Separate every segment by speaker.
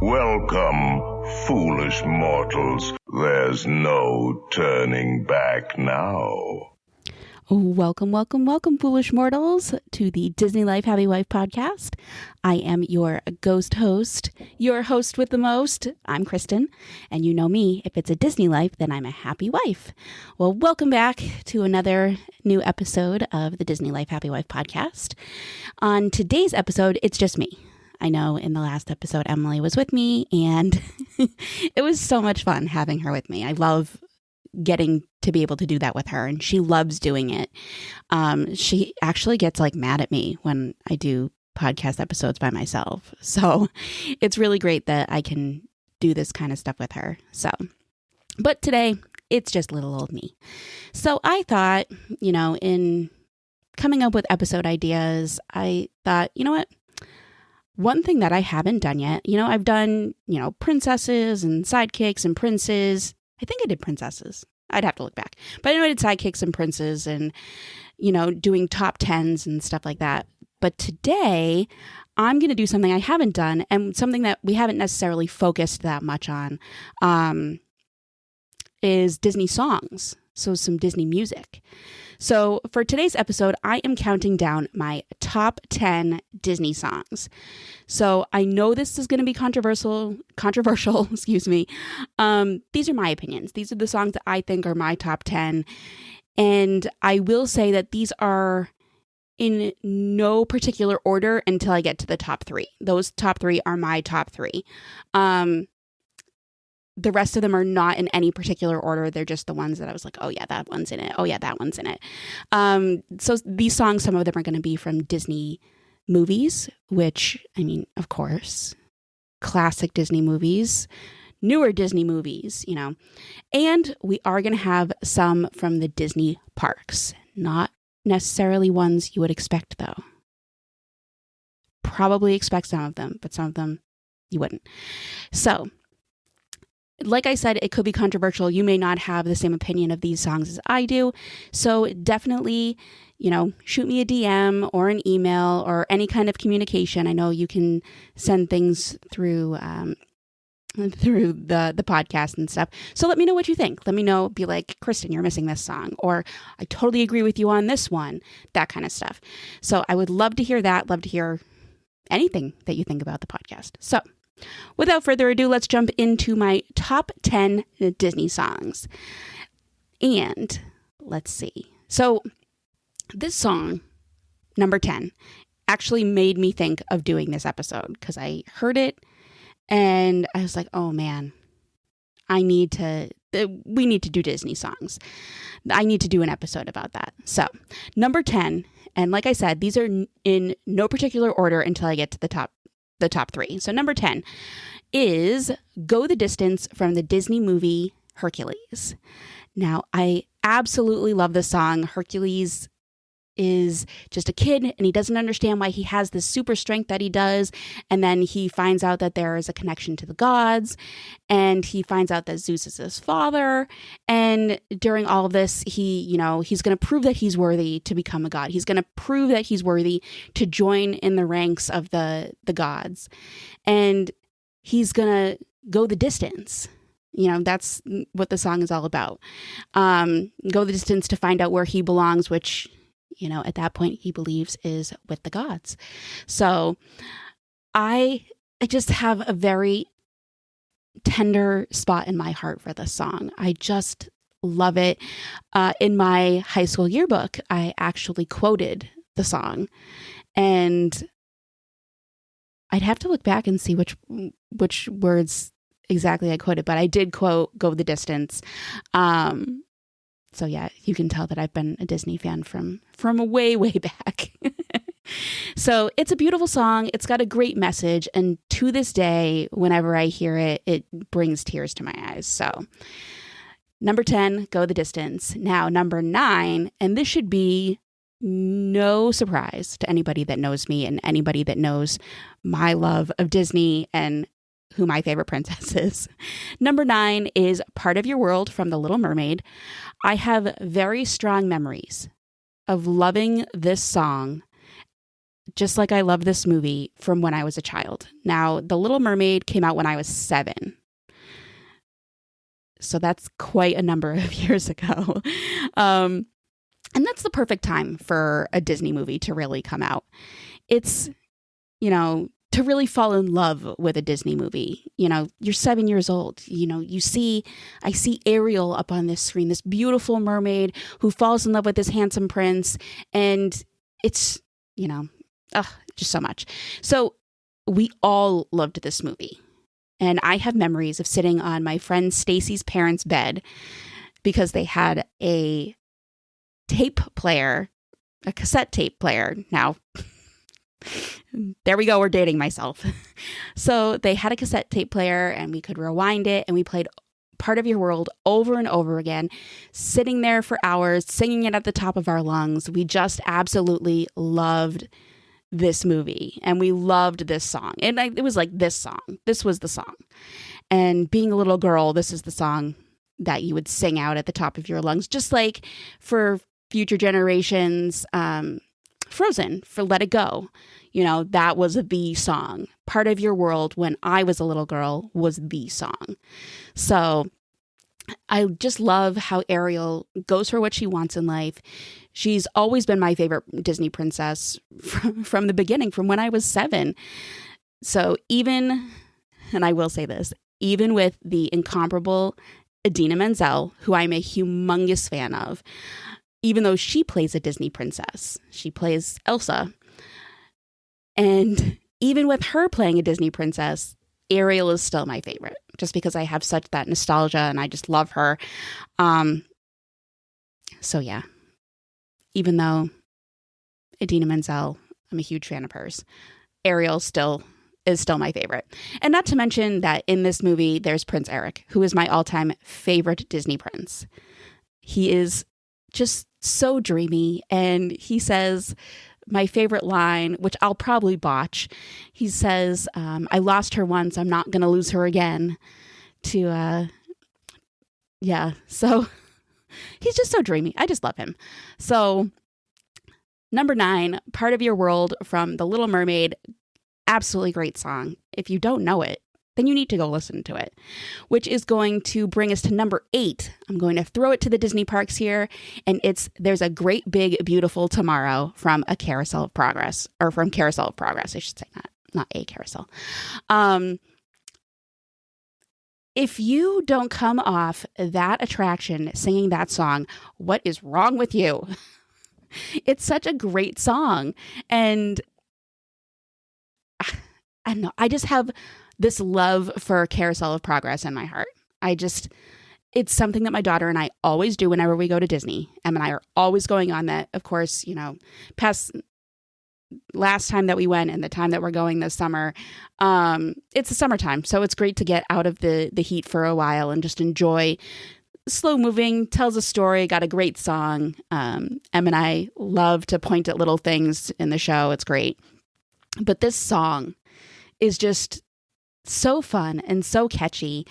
Speaker 1: Welcome, foolish mortals. There's no turning back now.
Speaker 2: Welcome, foolish mortals, to the Disney Life Happy Wife podcast. I am your ghost host, your host with the most. I'm Kristen, and you know me. If it's a Disney life, then I'm a happy wife. Well, welcome back to another new episode of the Disney Life Happy Wife podcast. On today's episode, it's just me. I know in the last episode, Emily was with me, and it was so much fun having her with me. I love getting to be able to do that with her, and she loves doing it. She actually gets mad at me when I do podcast episodes by myself. So it's really great that I can do this kind of stuff with her. But today it's just little old me. So I thought, in coming up with episode ideas, I thought, you know what? One thing that I haven't done yet, I've done, princesses and sidekicks and princes. I think I did princesses. I'd have to look back. But I know I did sidekicks and princes and, doing top 10s and stuff like that. But today, I'm going to do something I haven't done and something that we haven't necessarily focused that much on is Disney songs. So some Disney music. So for today's episode, I am counting down my top 10 Disney songs. So I know this is going to be controversial, excuse me. These are my opinions. These are the songs that I think are my top 10. And I will say that these are in no particular order until I get to the top 3. Those top 3 are my top 3. The rest of them are not in any particular order. They're just the ones that I was like, oh yeah, that one's in it. Oh yeah, that one's in it. So these songs, some of them are going to be from Disney movies, which, of course, classic Disney movies, newer Disney movies, and we are going to have some from the Disney parks, not necessarily ones you would expect though. Probably expect some of them, but some of them you wouldn't. So, like I said, it could be controversial. You may not have the same opinion of these songs as I do. So definitely, shoot me a DM or an email or any kind of communication. I know you can send things through the podcast and stuff. So let me know what you think. Let me know, be like, Kristen, you're missing this song, or I totally agree with you on this one, that kind of stuff. So I would love to hear that. Love to hear anything that you think about the podcast. So without further ado, let's jump into my top 10 Disney songs. And let's see. So this song, number 10, actually made me think of doing this episode because I heard it and I was like, oh man, we need to do Disney songs. I need to do an episode about that. So number 10, and like I said, these are in no particular order until I get to the top 3. So number 10 is Go the Distance from the Disney movie Hercules. Now, I absolutely love this song. Hercules is just a kid and he doesn't understand why he has this super strength that he does. And then he finds out that there is a connection to the gods and he finds out that Zeus is his father. And during all of this, he's going to prove that he's worthy to become a god. He's going to prove that he's worthy to join in the ranks of the gods. And he's going to go the distance. That's what the song is all about. Go the distance to find out where he belongs, which at that point he believes is with the gods. So I just have a very tender spot in my heart for this song. I just love it. In my high school yearbook, I actually quoted the song, and I'd have to look back and see which words exactly I quoted, but I did quote Go the Distance. So yeah, you can tell that I've been a Disney fan from way, way back. So it's a beautiful song. It's got a great message. And to this day, whenever I hear it, it brings tears to my eyes. So number 10, Go the Distance. Now, number 9, and this should be no surprise to anybody that knows me and anybody that knows my love of Disney and who my favorite princess is. Number 9 is Part of Your World from The Little Mermaid. I have very strong memories of loving this song just like I love this movie from when I was a child. Now, The Little Mermaid came out when I was 7. So that's quite a number of years ago. And that's the perfect time for a Disney movie to really come out. It's, to really fall in love with a Disney movie. You're 7 years old. I see Ariel up on this screen, this beautiful mermaid who falls in love with this handsome prince. And it's, just so much. So we all loved this movie. And I have memories of sitting on my friend Stacy's parents' bed because they had a cassette tape player. Now, there we go. We're dating myself. So they had a cassette tape player and we could rewind it and we played Part of Your World over and over again, sitting there for hours, singing it at the top of our lungs. We just absolutely loved this movie and we loved this song. And it was like this song. This was the song. And being a little girl, this is the song that you would sing out at the top of your lungs, just like for future generations, Frozen, for Let It Go. That was the song. Part of Your World, when I was a little girl, was the song. So I just love how Ariel goes for what she wants in life. She's always been my favorite Disney princess from the beginning, from when I was 7. So and I will say this, even with the incomparable Idina Menzel, who I'm a humongous fan of, even though she plays a Disney princess, she plays Elsa. And even with her playing a Disney princess, Ariel is still my favorite, just because I have such that nostalgia and I just love her. So yeah, even though Idina Menzel, I'm a huge fan of hers, Ariel is still my favorite. And not to mention that in this movie, there's Prince Eric, who is my all-time favorite Disney prince. He is just so dreamy. And he says my favorite line, which I'll probably botch. He says, I lost her once. I'm not going to lose her again. So he's just so dreamy. I just love him. So number 9, Part of Your World from The Little Mermaid. Absolutely great song. If you don't know it, then you need to go listen to it, which is going to bring us to number 8. I'm going to throw it to the Disney parks here, and There's a Great Big Beautiful Tomorrow from A Carousel of Progress, or from Carousel of Progress, I should say that, not A Carousel. If you don't come off that attraction singing that song, what is wrong with you? It's such a great song, and I don't know, I just have this love for Carousel of Progress in my heart. It's something that my daughter and I always do whenever we go to Disney. Em and I are always going on that. Of course, past last time that we went and the time that we're going this summer, it's the summertime. So it's great to get out of the heat for a while and just enjoy. Slow moving, tells a story, got a great song. Em and I love to point at little things in the show. It's great. But this song is just so fun and so catchy.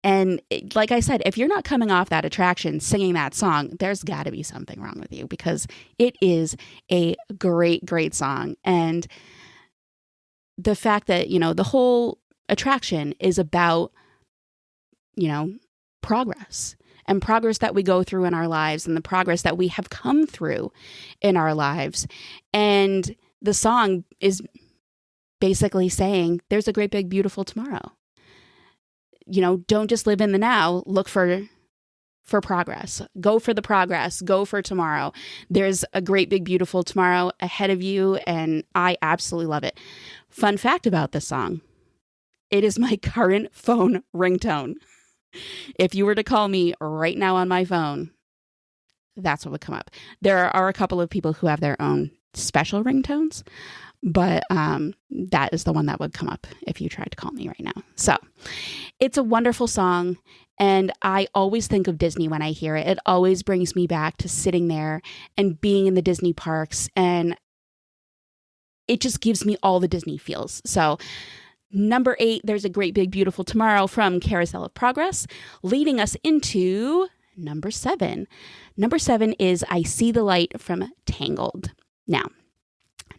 Speaker 2: And like I said, if you're not coming off that attraction singing that song, there's got to be something wrong with you, because it is a great, great song. And the fact that, the whole attraction is about, progress, and progress that we go through in our lives, and the progress that we have come through in our lives. And the song is basically saying there's a great big beautiful tomorrow. Don't just live in the now, look for progress. Go for the progress, go for tomorrow. There's a great big beautiful tomorrow ahead of you, and I absolutely love it. Fun fact about this song, it is my current phone ringtone. If you were to call me right now on my phone, that's what would come up. There are a couple of people who have their own special ringtones, but that is the one that would come up if you tried to call me right now. So it's a wonderful song, and I always think of Disney when I hear it. It always brings me back to sitting there and being in the Disney parks, and it just gives me all the Disney feels. So number 8, There's a Great Big Beautiful Tomorrow from Carousel of Progress, leading us into number 7. Number 7 is I See the Light from Tangled. Now,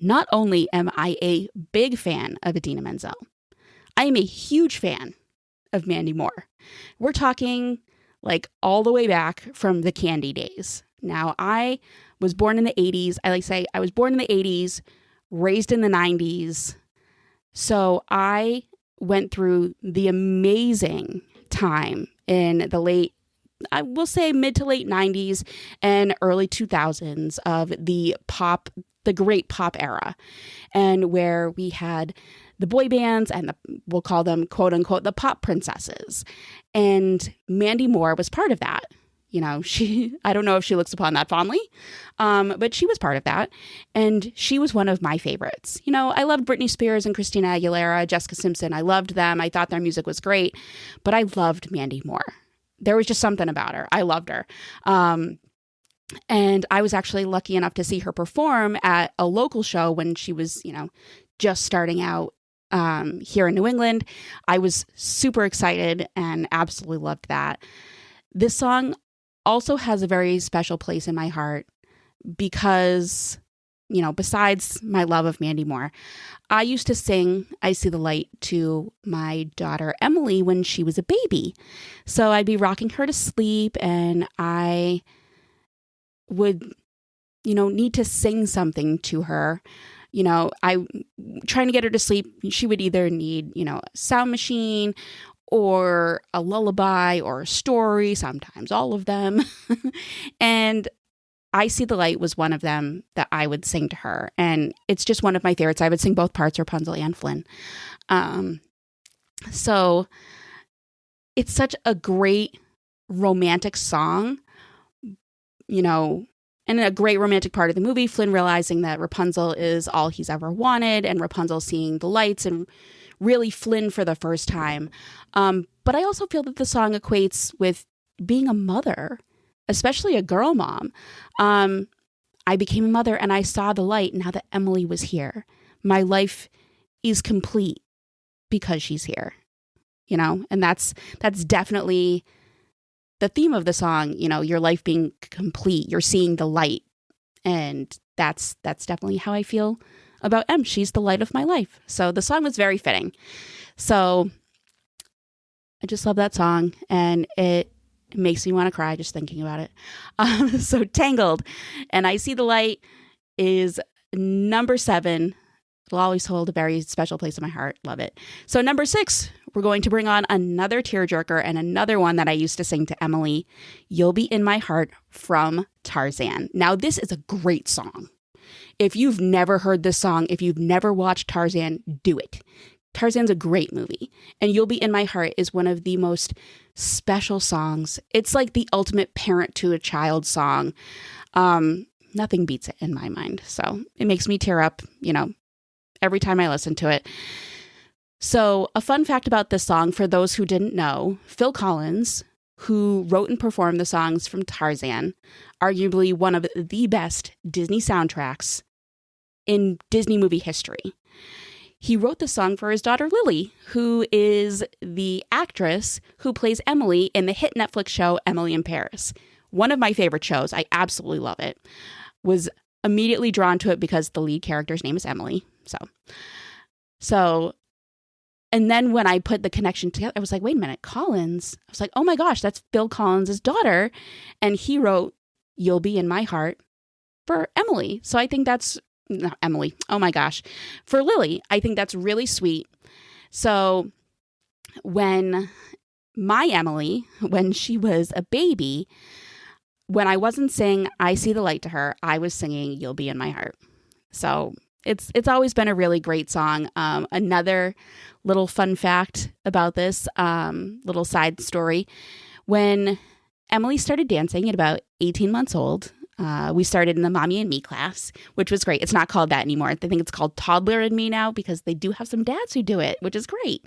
Speaker 2: Not only am I a big fan of Idina Menzel, I am a huge fan of Mandy Moore. We're talking like all the way back from the Candy days. Now, I was born in the 80s. I like to say I was born in the 80s, raised in the 90s. So I went through the amazing time in the late, I will say mid to late 90s and early 2000s of the great pop era, and where we had the boy bands and we'll call them quote unquote the pop princesses. And Mandy Moore was part of that. You know, I don't know if she looks upon that fondly, but she was part of that. And she was one of my favorites. You know, I loved Britney Spears and Christina Aguilera, Jessica Simpson. I loved them. I thought their music was great, but I loved Mandy Moore. There was just something about her. I loved her. And I was actually lucky enough to see her perform at a local show when she was, you know, just starting out here in New England. I was super excited and absolutely loved that. This song also has a very special place in my heart because, you know, besides my love of Mandy Moore, I used to sing I See the Light to my daughter Emily when she was a baby. So I'd be rocking her to sleep and I would, you know, need to sing something to her. You know, trying to get her to sleep, she would either need, you know, a sound machine or a lullaby or a story, sometimes all of them. And I See the Light was one of them that I would sing to her. And it's just one of my favorites. I would sing both parts, Rapunzel and Flynn. So it's such a great romantic song, you know, and a great romantic part of the movie, Flynn realizing that Rapunzel is all he's ever wanted and Rapunzel seeing the lights and really Flynn for the first time. But I also feel that the song equates with being a mother, especially a girl mom. I became a mother and I saw the light now that Emily was here. My life is complete because she's here, you know, and that's definitely the theme of the song, you know, your life being complete, you're seeing the light. And that's definitely how I feel about Em. She's the light of my life. So the song was very fitting. So I just love that song and it makes me want to cry just thinking about it. So Tangled and I See the Light is number 7. It'll always hold a very special place in my heart. Love it. So number 6, we're going to bring on another tearjerker and another one that I used to sing to Emily, You'll Be in My Heart from Tarzan. Now, this is a great song. If you've never heard this song, if you've never watched Tarzan, do it. Tarzan's a great movie, and You'll Be in My Heart is one of the most special songs. It's like the ultimate parent to a child song. Nothing beats it in my mind. So it makes me tear up, you know, every time I listen to it. So a fun fact about this song, for those who didn't know, Phil Collins, who wrote and performed the songs from Tarzan, arguably one of the best Disney soundtracks in Disney movie history. He wrote the song for his daughter Lily, who is the actress who plays Emily in the hit Netflix show Emily in Paris. One of my favorite shows. I absolutely love it. Was immediately drawn to it because the lead character's name is Emily. So, and then when I put the connection together, I was like, wait a minute, Collins. I was like, oh my gosh, that's Phil Collins' daughter. And he wrote You'll Be in My Heart for Emily. So I think that's, not Emily, oh my gosh, for Lily. I think that's really sweet. So when my Emily, when she was a baby, when I wasn't saying I See the Light to her, I was singing You'll Be in My Heart. So it's always been a really great song. Another little fun fact about this, little side story. When Emily started dancing at about 18 months old, we started in the Mommy and Me class, which was great. It's not called that anymore. I think it's called Toddler and Me now because they do have some dads who do it, which is great.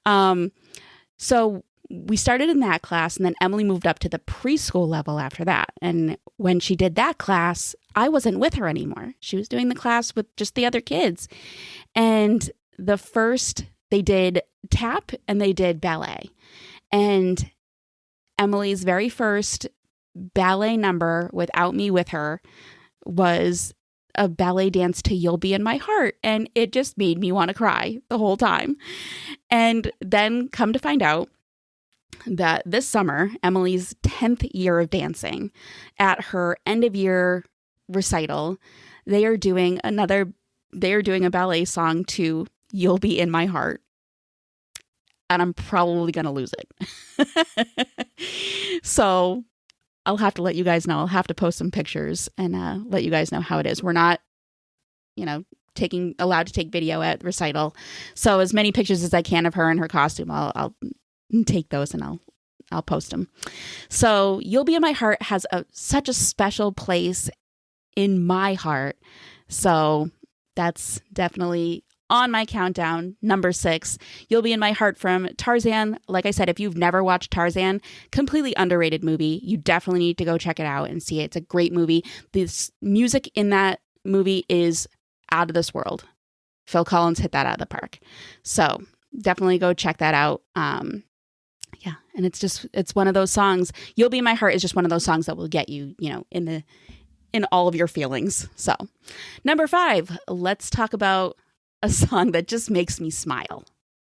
Speaker 2: So we started in that class, and then Emily moved up to the preschool level after that. And when she did that class, I wasn't with her anymore. She was doing the class with just the other kids. And they did tap and they did ballet. And Emily's very first ballet number without me with her was a ballet dance to You'll Be in My Heart, and it just made me want to cry the whole time. And then come to find out that this summer, Emily's 10th year of dancing, at her end of year recital, they are doing a ballet song to You'll Be in My Heart. And I'm probably going to lose it. So I'll have to let you guys know. I'll have to post some pictures and let you guys know how it is. We're not, allowed to take video at recital. So as many pictures as I can of her in her costume, I'll take those and I'll post them. So You'll Be in My Heart has such a special place in my heart. So that's definitely on my countdown. Number 6, You'll Be in My Heart from Tarzan. Like I said, if you've never watched Tarzan, completely underrated movie. You definitely need to go check it out and see it. It's a great movie. This music in that movie is out of this world. Phil Collins hit that out of the park. So definitely go check that out. Yeah. And it's one of those songs. You'll Be in My Heart is just one of those songs that will get you, in all of your feelings. So number 5, let's talk about a song that just makes me smile.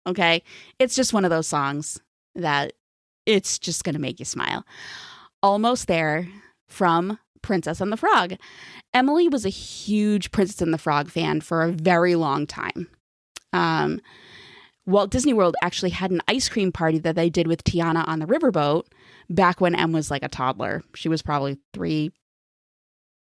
Speaker 2: Okay. It's just one of those songs that it's just going to make you smile. Almost There from Princess and the Frog. Emily was a huge Princess and the Frog fan for a very long time. Walt Disney World actually had an ice cream party that they did with Tiana on the riverboat back when Em was like a toddler. She was probably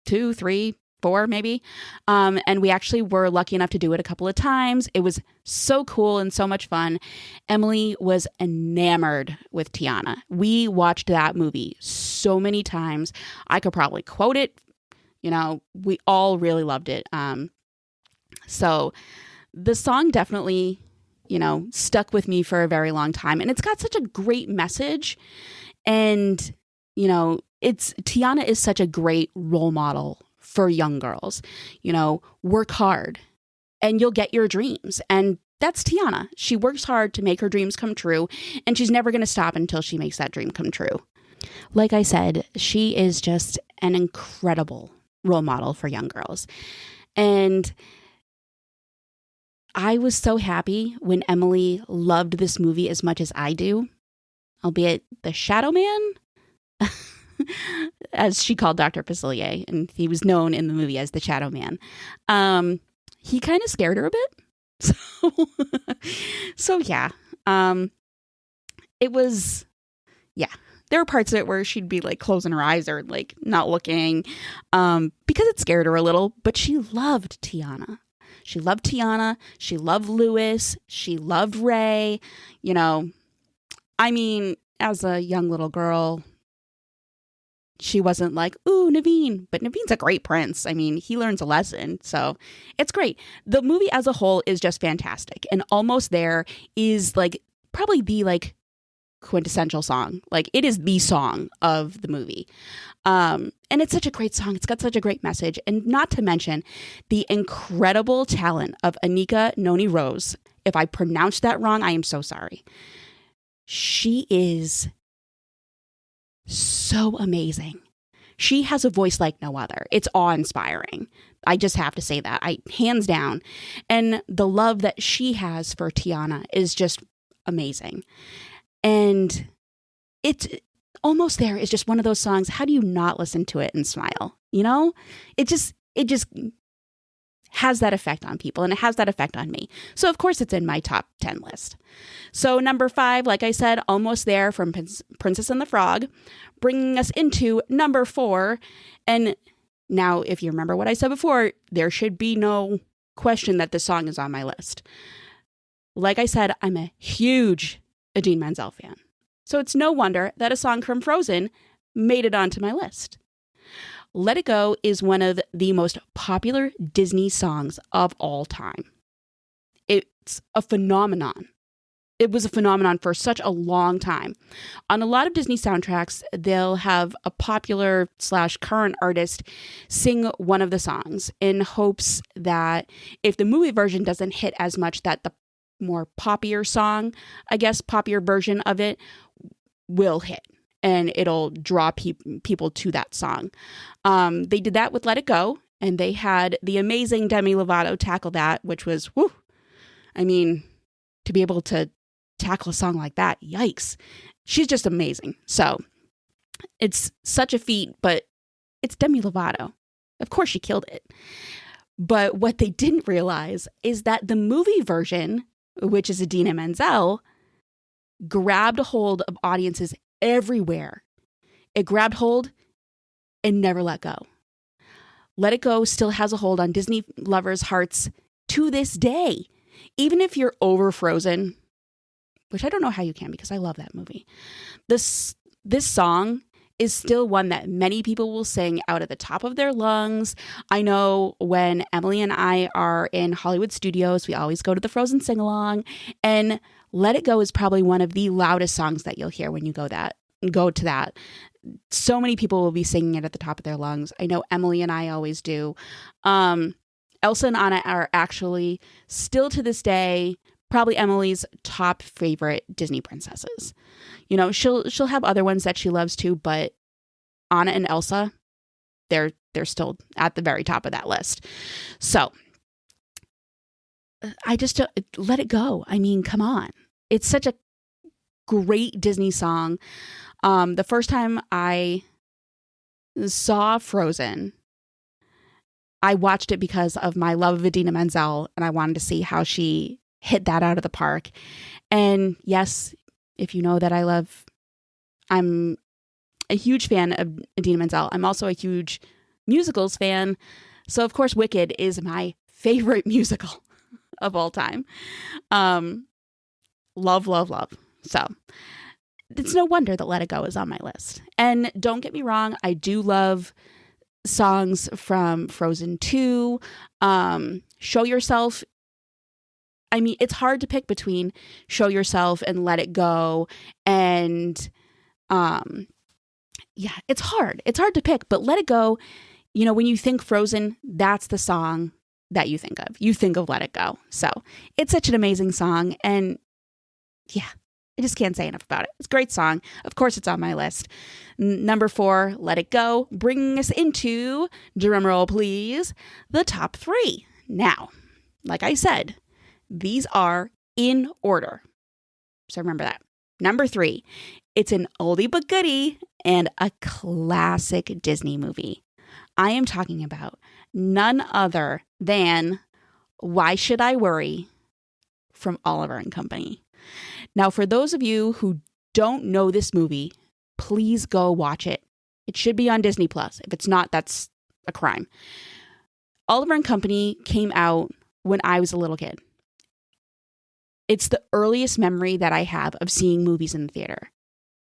Speaker 2: 2, 3, 4 maybe. And we actually were lucky enough to do it a couple of times. It was so cool and so much fun. Emily was enamored with Tiana. We watched that movie so many times. I could probably quote it. We all really loved it. So the song definitely, stuck with me for a very long time. And it's got such a great message. And, Tiana is such a great role model for young girls. Work hard and you'll get your dreams. And that's Tiana. She works hard to make her dreams come true, and she's never going to stop until she makes that dream come true. Like I said, she is just an incredible role model for young girls. And I was so happy when Emily loved this movie as much as I do, albeit the Shadow Man, as she called Dr. Facilier, and he was known in the movie as the Shadow Man. He kind of scared her a bit. So yeah. It was, yeah. There were parts of it where she'd be like closing her eyes or like not looking, because it scared her a little, but she loved Tiana. She loved Tiana. She loved Lewis. She loved Ray. As a young little girl, she wasn't like, ooh, Naveen. But Naveen's a great prince. He learns a lesson. So it's great. The movie as a whole is just fantastic. And Almost There is like probably the quintessential song. It is the song of the movie. And it's such a great song. It's got such a great message. And not to mention the incredible talent of Anika Noni Rose. If I pronounced that wrong, I am so sorry. She is so amazing. She has a voice like no other. It's awe-inspiring. I just have to say that. Hands down. And the love that she has for Tiana is just amazing. And it's Almost There is just one of those songs. How do you not listen to it and smile? It just has that effect on people, and it has that effect on me. So of course it's in my top 10 list. So number 5, like I said, Almost There from Princess and the Frog, bringing us into number 4. And now, if you remember what I said before, there should be no question that this song is on my list. Like I said, I'm a huge Idina Menzel fan. So it's no wonder that a song from Frozen made it onto my list. Let It Go is one of the most popular Disney songs of all time. It's a phenomenon. It was a phenomenon for such a long time. On a lot of Disney soundtracks, they'll have a popular / current artist sing one of the songs in hopes that if the movie version doesn't hit as much, that the more poppier song, poppier version of it will hit, and it'll draw people to that song. They did that with Let It Go, And they had the amazing Demi Lovato tackle that, which was, whoo. I mean, to be able to tackle a song like that, yikes. She's just amazing. So it's such a feat, but it's Demi Lovato. Of course she killed it. But what they didn't realize is that the movie version, which is Idina Menzel, grabbed a hold of audiences everywhere. It grabbed hold and never let go. Let It Go still has a hold on Disney lovers' hearts to this day. Even if you're over Frozen, which I don't know how you can because I love that movie. This song is still one that many people will sing out at the top of their lungs. I know when Emily and I are in Hollywood studios, we always go to the Frozen sing-along, and Let It Go is probably one of the loudest songs that you'll hear when you go to that. So many people will be singing it at the top of their lungs. I know Emily and I always do. Elsa and Anna are actually still to this day probably Emily's top favorite Disney princesses. You know, she'll have other ones that she loves too, but Anna and Elsa, they're still at the very top of that list. So I just Let It Go. I mean, come on. It's such a great Disney song. The first time I saw Frozen, I watched it because of my love of Idina Menzel, and I wanted to see how she hit that out of the park. And yes, if you know that I'm a huge fan of Idina Menzel. I'm also a huge musicals fan. So of course, Wicked is my favorite musical of all time. Love, love, love. So it's no wonder that Let It Go is on my list. And don't get me wrong, I do love songs from Frozen 2. Show Yourself. I mean, it's hard to pick between Show Yourself and Let It Go. And yeah, it's hard. It's hard to pick. But Let It Go, you know, when you think Frozen, that's the song that you think of. You think of Let It Go. So it's such an amazing song. And yeah, I just can't say enough about it. It's a great song. Of course, it's on my list. Number 4, Let It Go, bringing us into, drumroll please, the top 3. Now, like I said, these are in order. So remember that. Number 3, it's an oldie but goodie and a classic Disney movie. I am talking about none other than Why Should I Worry from Oliver and Company. Now, for those of you who don't know this movie, please go watch it. It should be on Disney Plus. If it's not, that's a crime. Oliver and Company came out when I was a little kid. It's the earliest memory that I have of seeing movies in the theater.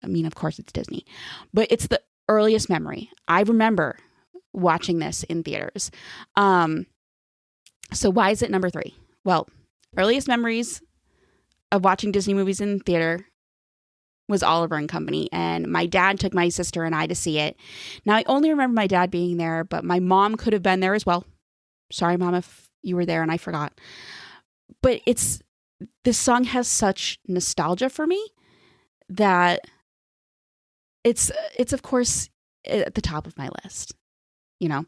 Speaker 2: I mean, of course, it's Disney, but it's the earliest memory. I remember watching this in theaters. So why is it number 3? Well, earliest memories of watching Disney movies in theater was Oliver and Company, and my dad took my sister and I to see it. Now, I only remember my dad being there, but my mom could have been there as well. Sorry, Mom, if you were there and I forgot. But this song has such nostalgia for me that it's of course at the top of my list. You know,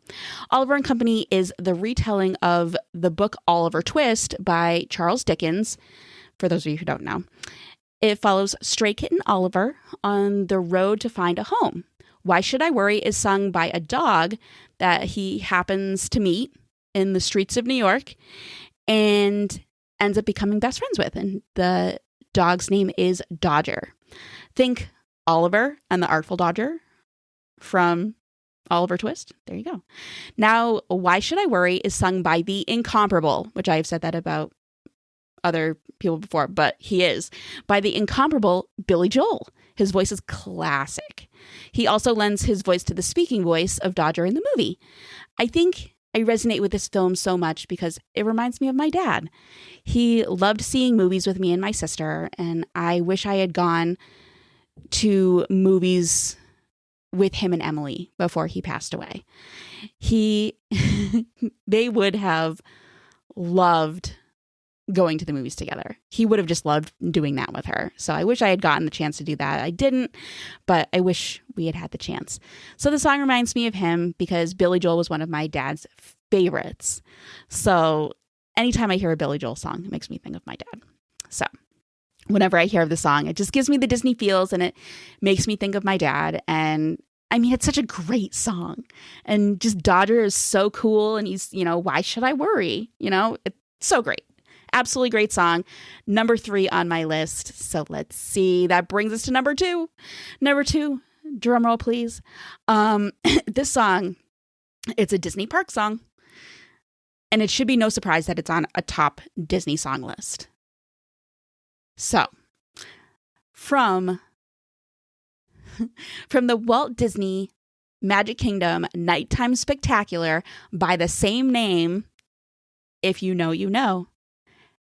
Speaker 2: Oliver and Company is the retelling of the book Oliver Twist by Charles Dickens. For those of you who don't know, it follows stray kitten Oliver on the road to find a home. Why Should I Worry is sung by a dog that he happens to meet in the streets of New York and ends up becoming best friends with. And the dog's name is Dodger. Think Oliver and the Artful Dodger from Oliver Twist. There you go. Now, Why Should I Worry is sung by the incomparable, which I have said that about other people before, but he is, by the incomparable Billy Joel. His voice is classic. He also lends his voice to the speaking voice of Dodger in the movie. I think I resonate with this film so much because it reminds me of my dad. He loved seeing movies with me and my sister, and I wish I had gone to movies with him and Emily before he passed away. They would have loved going to the movies together. He would have just loved doing that with her. So I wish I had gotten the chance to do that. I didn't, but I wish we had had the chance. So the song reminds me of him because Billy Joel was one of my dad's favorites. So anytime I hear a Billy Joel song, it makes me think of my dad. So whenever I hear of the song, it just gives me the Disney feels and it makes me think of my dad. And I mean, it's such a great song. And just Dodger is so cool. And he's, why should I worry? It's so great. Absolutely great song. Number 3 on my list. So let's see. That brings us to number 2. Number 2, drum roll, please. This song, it's a Disney park song. And it should be no surprise that it's on a top Disney song list. So, from the Walt Disney Magic Kingdom Nighttime Spectacular by the same name, If You Know, You Know,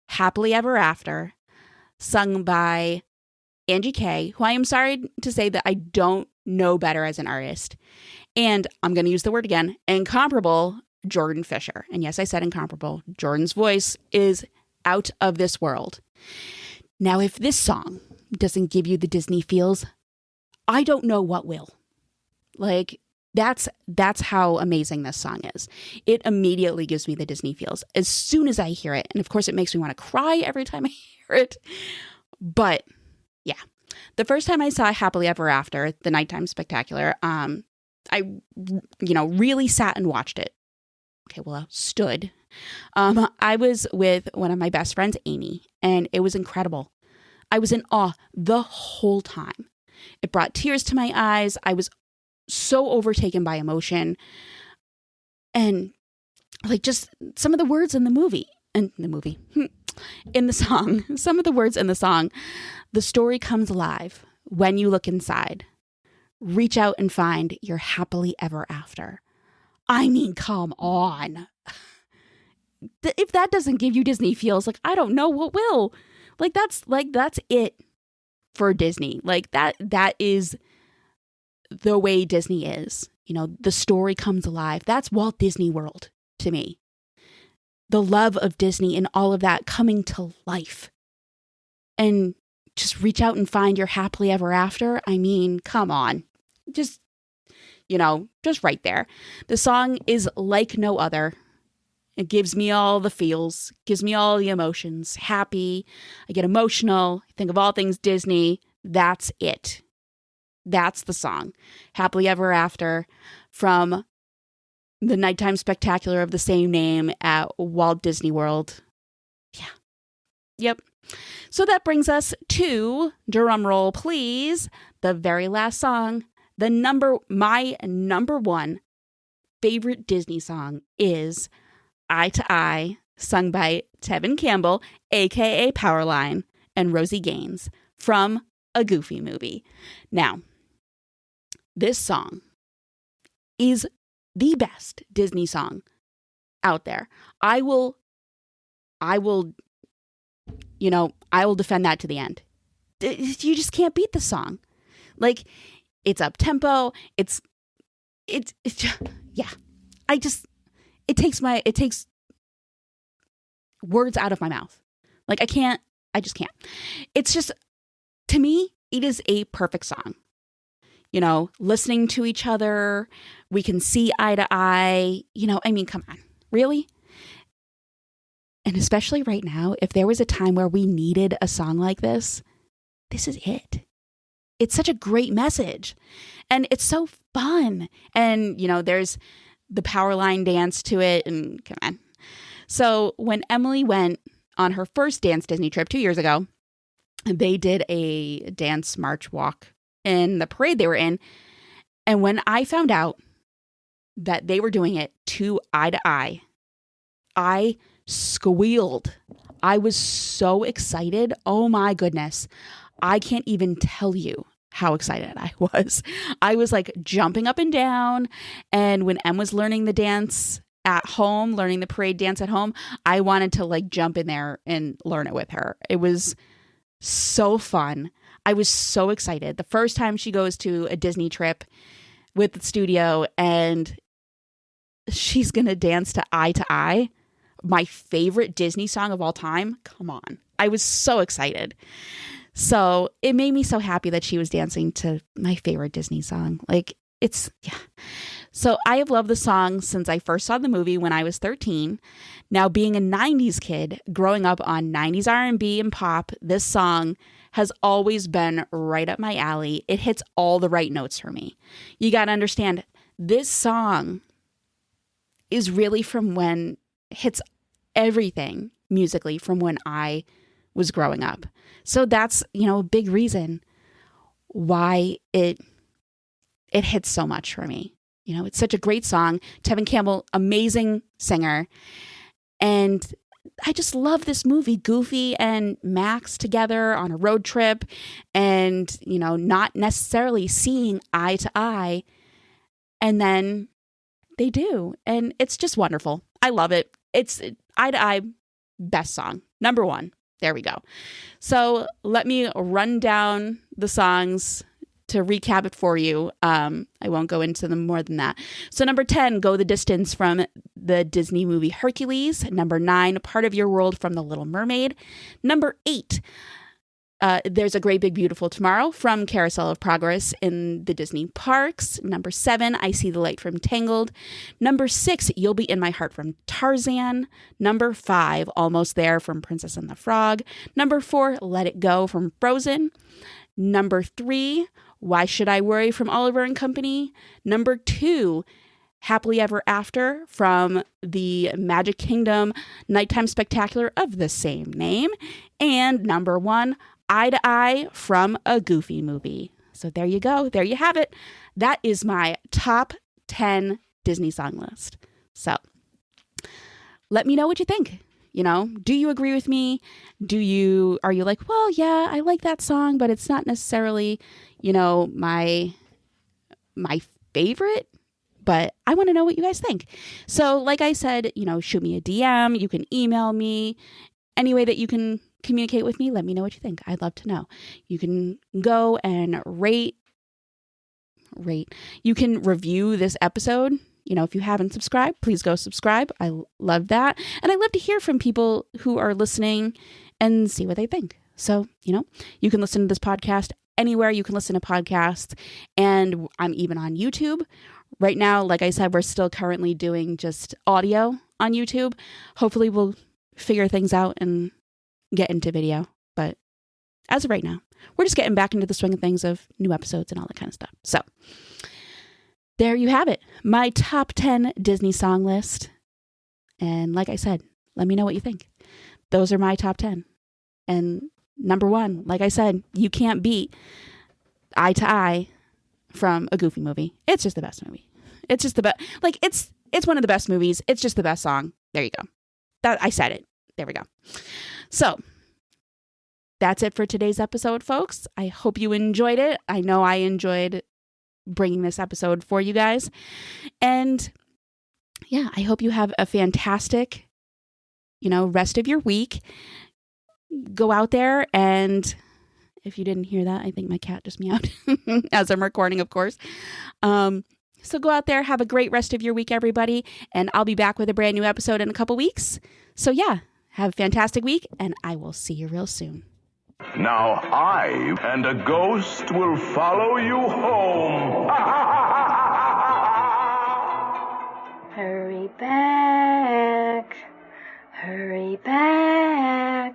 Speaker 2: Happily Ever After, sung by Angie Kay, who I am sorry to say that I don't know better as an artist. And I'm going to use the word again, incomparable Jordan Fisher. And yes, I said incomparable. Jordan's voice is out of this world. Now, if this song doesn't give you the Disney feels, I don't know what will. Like, that's how amazing this song is. It immediately gives me the Disney feels as soon as I hear it. And of course, it makes me want to cry every time I hear it. But yeah, the first time I saw Happily Ever After, the Nighttime Spectacular, I really sat and watched it. Okay, well, stood. I was with one of my best friends, Amy, and it was incredible. I was in awe the whole time. It brought tears to my eyes. I was so overtaken by emotion. And like just some of the words in the song, some of the words in the song, the story comes alive when you look inside. Reach out and find your happily ever after. I mean, come on. If that doesn't give you Disney feels, like, I don't know what will. That's it for Disney. Like that is the way Disney is. The story comes alive. That's Walt Disney World to me. The love of Disney and all of that coming to life. And just reach out and find your happily ever after. I mean, come on. Just right there. The song is like no other. It gives me all the feels, gives me all the emotions. Happy, I get emotional, I think of all things Disney. That's it. That's the song. Happily Ever After from the Nighttime Spectacular of the same name at Walt Disney World. Yeah. Yep. So that brings us to, drum roll please, the very last song. My number 1 favorite Disney song is Eye to Eye, sung by Tevin Campbell, aka Powerline, and Rosie Gaines from A Goofy Movie. Now, this song is the best Disney song out there. I will defend that to the end. You just can't beat the song. Like, it's up tempo. It's yeah. It takes words out of my mouth. Like, I just can't. It's just, to me, it is a perfect song. Listening to each other, we can see eye to eye, I mean, come on, really? And especially right now, if there was a time where we needed a song like this is it. It's such a great message and it's so fun. And, there's the Powerline dance to it and come on. So when Emily went on her first Dance Disney trip 2 years ago, they did a dance march walk in the parade they were in. And when I found out that they were doing it to Eye to Eye, I squealed. I was so excited. Oh my goodness. I can't even tell you how excited I was. I was like jumping up and down. And when Em was learning the dance at home, learning the parade dance at home, I wanted to like jump in there and learn it with her. It was so fun. I was so excited. The first time she goes to a Disney trip with the studio and she's going to dance to Eye, my favorite Disney song of all time. Come on. I was so excited. So it made me so happy that she was dancing to my favorite Disney song. Like, yeah. So I have loved the song since I first saw the movie when I was 13. Now, being a 90s kid, growing up on 90s R&B and pop, this song has always been right up my alley. It hits all the right notes for me. You got to understand, this song is really from when hits everything musically from when I was growing up. So that's, a big reason why it hits so much for me. It's such a great song. Tevin Campbell, amazing singer. And I just love this movie. Goofy and Max together on a road trip and, not necessarily seeing eye to eye. And then they do. And it's just wonderful. I love it. It's eye to eye, best song. Number 1. There we go. So let me run down the songs to recap it for you. I won't go into them more than that. So number 10, Go the Distance from the Disney movie Hercules. Number 9, Part of Your World from The Little Mermaid. Number 8, There's a Great Big Beautiful Tomorrow from Carousel of Progress in the Disney parks. Number 7, I See the Light from Tangled. Number 6, You'll Be in My Heart from Tarzan. Number 5, Almost There from Princess and the Frog. Number 4, Let It Go from Frozen. Number 3, Why Should I Worry from Oliver and Company. Number 2, Happily Ever After from the Magic Kingdom Nighttime Spectacular of the same name. And number 1, Eye to Eye from a Goofy movie. So there you go. There you have it. That is my top 10 Disney song list. So let me know what you think. Do you agree with me? Are you like, well, yeah, I like that song, but it's not necessarily, my favorite, but I want to know what you guys think. So like I said, shoot me a DM. You can email me. Any way that you can communicate with me, let me know what you think. I'd love to know. You can go and rate. You can review this episode. If you haven't subscribed, please go subscribe. I love that. And I love to hear from people who are listening and see what they think. So, you can listen to this podcast anywhere you can listen to podcasts. And I'm even on YouTube. Right now, like I said, we're still currently doing just audio on YouTube. Hopefully we'll figure things out and get into video. But as of right now, we're just getting back into the swing of things of new episodes and all that kind of stuff. So there you have it. My top 10 Disney song list. And like I said, let me know what you think. Those are my top 10. And number 1, like I said, you can't beat Eye to Eye from a Goofy movie. It's just the best movie. It's just the best. Like, it's one of the best movies. It's just the best song. There you go. I said it. There we go. So that's it for today's episode, folks. I hope you enjoyed it. I know I enjoyed bringing this episode for you guys. And yeah, I hope you have a fantastic, rest of your week. Go out there, and if you didn't hear that, I think my cat just meowed as I'm recording, of course. So go out there, have a great rest of your week, everybody. And I'll be back with a brand new episode in a couple weeks. So yeah, have a fantastic week, and I will see you real soon.
Speaker 1: Now I and a ghost will follow you home.
Speaker 3: Hurry back, hurry back.